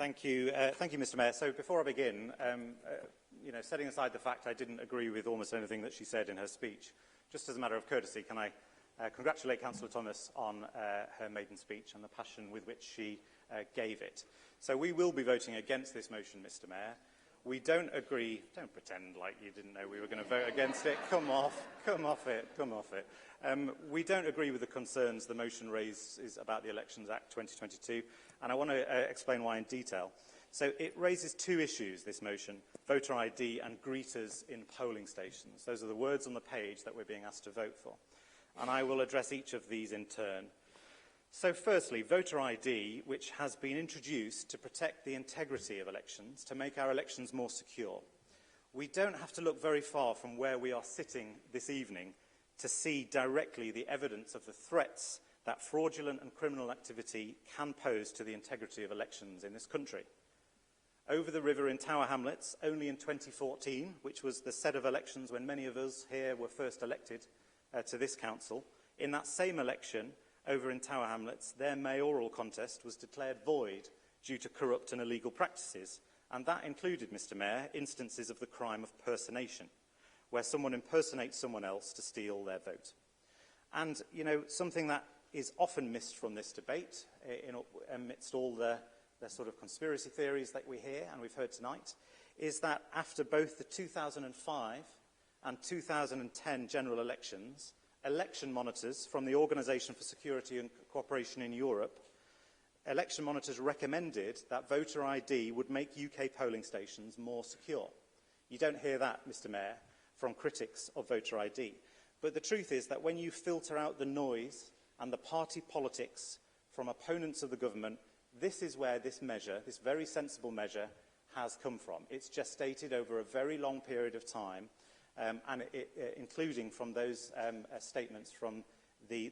Thank you, Mr. Mayor. So before I begin, setting aside the fact I didn't agree with almost anything that she said in her speech, just as a matter of courtesy, can I congratulate Councillor Thomas on her maiden speech and the passion with which she gave it. So we will be voting against this motion, Mr. Mayor. We don't agree. Don't pretend like you didn't know we were going to vote against it. Come off it. We don't agree with the concerns the motion raises about the Elections Act 2022, and I want to explain why in detail. So it raises two issues, this motion: voter ID and greeters in polling stations. Those are the words on the page that we're being asked to vote for, and I will address each of these in turn. So firstly, voter ID, which has been introduced to protect the integrity of elections, to make our elections more secure. We don't have to look very far from where we are sitting this evening to see directly the evidence of the threats that fraudulent and criminal activity can pose to the integrity of elections in this country. Over the river in Tower Hamlets, only in 2014, which was the set of elections when many of us here were first elected to this council, in that same election, over in Tower Hamlets, their mayoral contest was declared void due to corrupt and illegal practices, and that included, Mr. Mayor, instances of the crime of personation, where someone impersonates someone else to steal their vote. And, something that is often missed from this debate, amidst all the sort of conspiracy theories that we hear and we've heard tonight, is that after both the 2005 and 2010 general elections, election monitors from the Organisation for Security and Cooperation in Europe, election monitors recommended that voter ID would make UK polling stations more secure. You don't hear that, Mr. Mayor, from critics of voter ID. But the truth is that when you filter out the noise and the party politics from opponents of the government, this is where this measure, this very sensible measure, has come from. It's gestated over a very long period of time, including from those statements from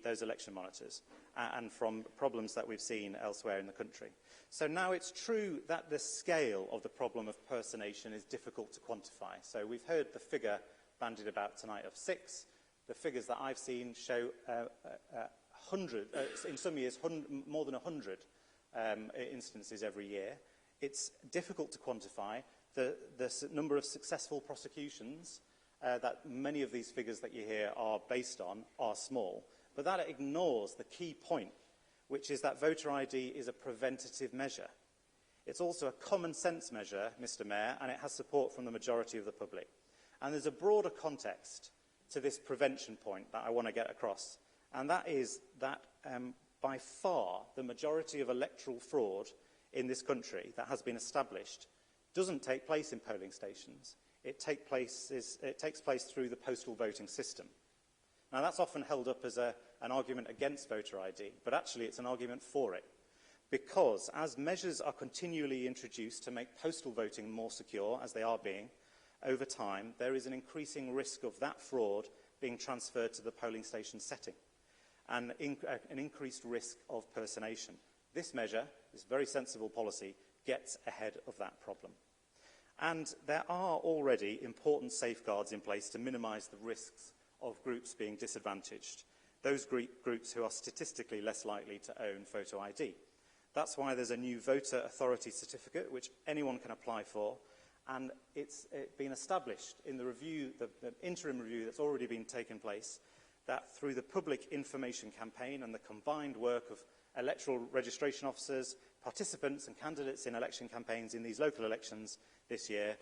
those election monitors and from problems that we've seen elsewhere in the country. So now it's true that the scale of the problem of personation is difficult to quantify. So we've heard the figure bandied about tonight of 6. The figures that I've seen show 100, in some years more than 100 instances every year. It's difficult to quantify. The number of successful prosecutions that many of these figures that you hear are based on are small, but that ignores the key point, which is that voter ID is a preventative measure. It's also a common sense measure, Mr. Mayor, and it has support from the majority of the public. And there's a broader context to this prevention point that I want to get across, and that is that by far the majority of electoral fraud in this country that has been established doesn't take place in polling stations. It takes place through the postal voting system. Now, that's often held up as an argument against voter ID, but actually it's an argument for it. Because as measures are continually introduced to make postal voting more secure, as they are being, over time, there is an increasing risk of that fraud being transferred to the polling station setting, and an increased risk of personation. This measure, this very sensible policy, gets ahead of that problem. And there are already important safeguards in place to minimise the risks of groups being disadvantaged, those groups who are statistically less likely to own photo ID. That's why there's a new voter authority certificate, which anyone can apply for, and it's been established in the review, the interim review that's already been taken place, that through the public information campaign and the combined work of electoral registration officers, participants and candidates in election campaigns in these local elections this year,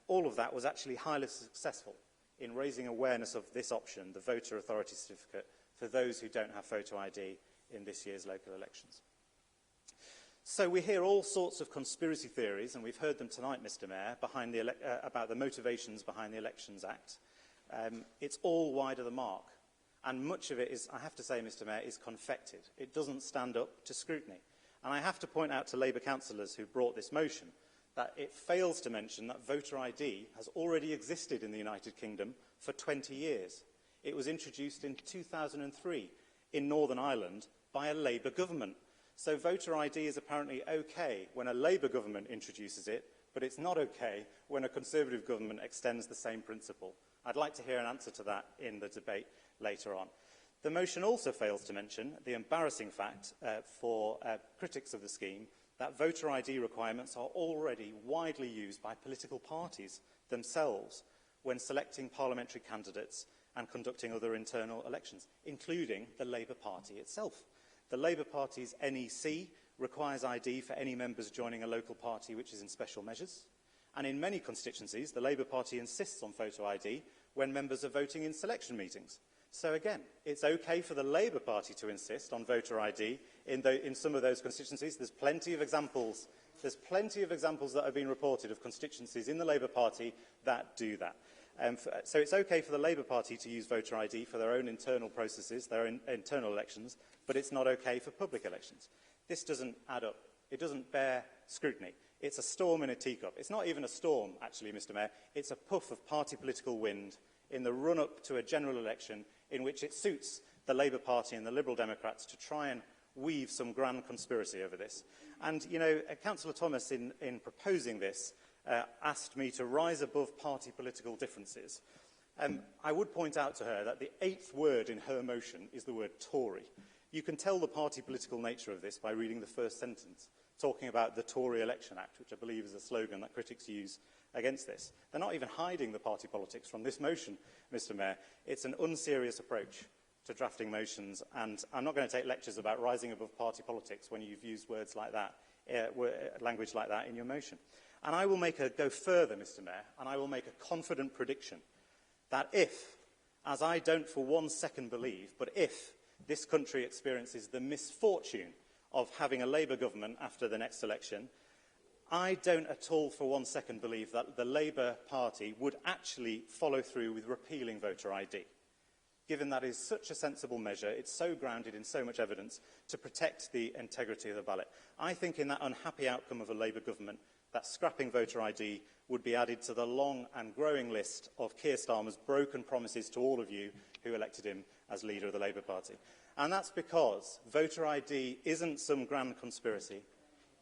all of that was actually highly successful in raising awareness of this option, the voter authority certificate, for those who don't have photo ID in this year's local elections. So we hear all sorts of conspiracy theories, and we've heard them tonight, Mr. Mayor, about the motivations behind the Elections Act. It's all wide of the mark, and much of it is, I have to say, Mr. Mayor, is confected. It doesn't stand up to scrutiny. And I have to point out to Labour councillors who brought this motion that it fails to mention that voter ID has already existed in the United Kingdom for 20 years. It was introduced in 2003 in Northern Ireland by a Labour government. So voter ID is apparently okay when a Labour government introduces it, but it's not okay when a Conservative government extends the same principle. I'd like to hear an answer to that in the debate later on. The motion also fails to mention the embarrassing fact for critics of the scheme that voter ID requirements are already widely used by political parties themselves when selecting parliamentary candidates and conducting other internal elections, including the Labour Party itself. The Labour Party's NEC requires ID for any members joining a local party which is in special measures. And in many constituencies, the Labour Party insists on photo ID when members are voting in selection meetings. So again, it's okay for the Labour Party to insist on voter ID in some of those constituencies. There's plenty of examples that have been reported of constituencies in the Labour Party that do that. So it's okay for the Labour Party to use voter ID for their own internal processes, their own internal elections, but it's not okay for public elections. This doesn't add up. It doesn't bear scrutiny. It's a storm in a teacup. It's not even a storm, actually, Mr. Mayor. It's a puff of party political wind in the run-up to a general election in which it suits the Labour Party and the Liberal Democrats to try and weave some grand conspiracy over this. And, you know, Councillor Thomas, in proposing this, asked me to rise above party political differences. I would point out to her that the 8th word in her motion is the word Tory. You can tell the party political nature of this by reading the first sentence, talking about the Tory Election Act, which I believe is a slogan that critics use against this. They're not even hiding the party politics from this motion, Mr. Mayor. It's an unserious approach to drafting motions, and I'm not going to take lectures about rising above party politics when you've used words like that, language like that in your motion. And I will go further, Mr. Mayor, and I will make a confident prediction that if, as I don't for 1 second believe, but if this country experiences the misfortune of having a Labour government after the next election, I don't at all for 1 second believe that the Labour Party would actually follow through with repealing voter ID, given that is such a sensible measure, it's so grounded in so much evidence to protect the integrity of the ballot. I think in that unhappy outcome of a Labour government, that scrapping voter ID would be added to the long and growing list of Keir Starmer's broken promises to all of you who elected him as leader of the Labour Party. And that's because voter ID isn't some grand conspiracy.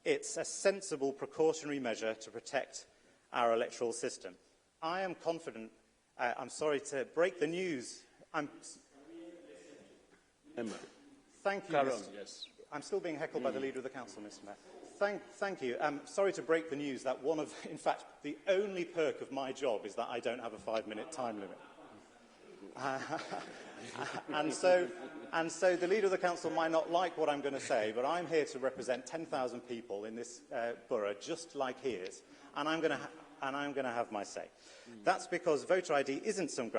It's a sensible precautionary measure to protect our electoral system. I am confident, I'm sorry to break the news. Thank you. Yes. I'm still being heckled by the Leader of the Council, Mr. Mayor. Thank you. I'm sorry to break the news that in fact, the only perk of my job is that I don't have a 5-minute time limit. And so the Leader of the Council might not like what I'm going to say, but I'm here to represent 10,000 people in this borough, just like he is, and I'm going to have my say. That's because voter ID isn't some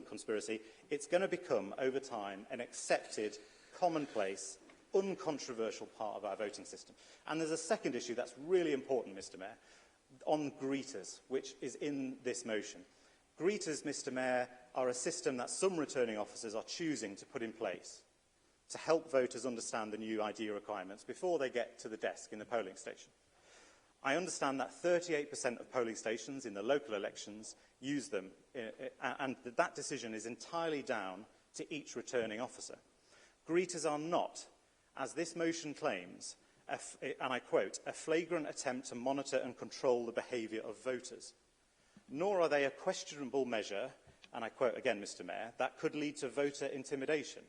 conspiracy. It's going to become, over time, an accepted, commonplace, uncontroversial part of our voting system. And there's a second issue that's really important, Mr. Mayor, on greeters, which is in this motion. Greeters, Mr. Mayor, are a system that some returning officers are choosing to put in place to help voters understand the new ID requirements before they get to the desk in the polling station. I understand that 38% of polling stations in the local elections use them, and that decision is entirely down to each returning officer. Greeters are not, as this motion claims, and I quote, a flagrant attempt to monitor and control the behaviour of voters, nor are they a questionable measure, and I quote again, Mr. Mayor, that could lead to voter intimidation.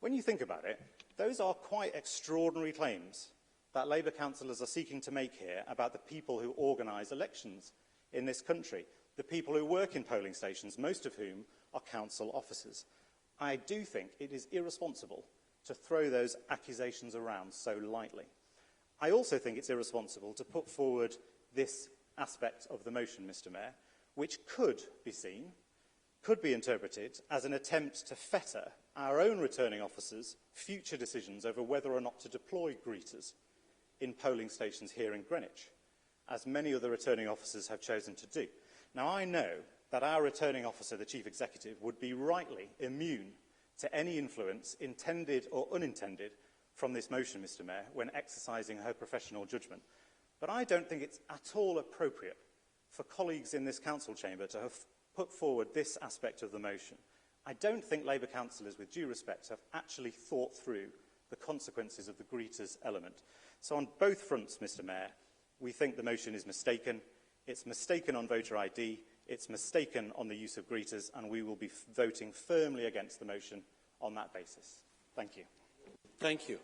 When you think about it, those are quite extraordinary claims that Labour councillors are seeking to make here about the people who organise elections in this country, the people who work in polling stations, most of whom are council officers. I do think it is irresponsible to throw those accusations around so lightly. I also think it's irresponsible to put forward this aspect of the motion, Mr. Mayor, which could be seen, could be interpreted as an attempt to fetter our own returning officers' future decisions over whether or not to deploy greeters in polling stations here in Greenwich, as many other returning officers have chosen to do. Now, I know that our returning officer, the Chief Executive, would be rightly immune to any influence, intended or unintended, from this motion, Mr. Mayor, when exercising her professional judgment. But I don't think it's at all appropriate for colleagues in this council chamber to have put forward this aspect of the motion. I don't think Labour councillors, with due respect, have actually thought through the consequences of the greeters element. So on both fronts, Mr. Mayor, we think the motion is mistaken. It's mistaken on voter ID, it's mistaken on the use of greeters, and we will be voting firmly against the motion on that basis. Thank you. Thank you.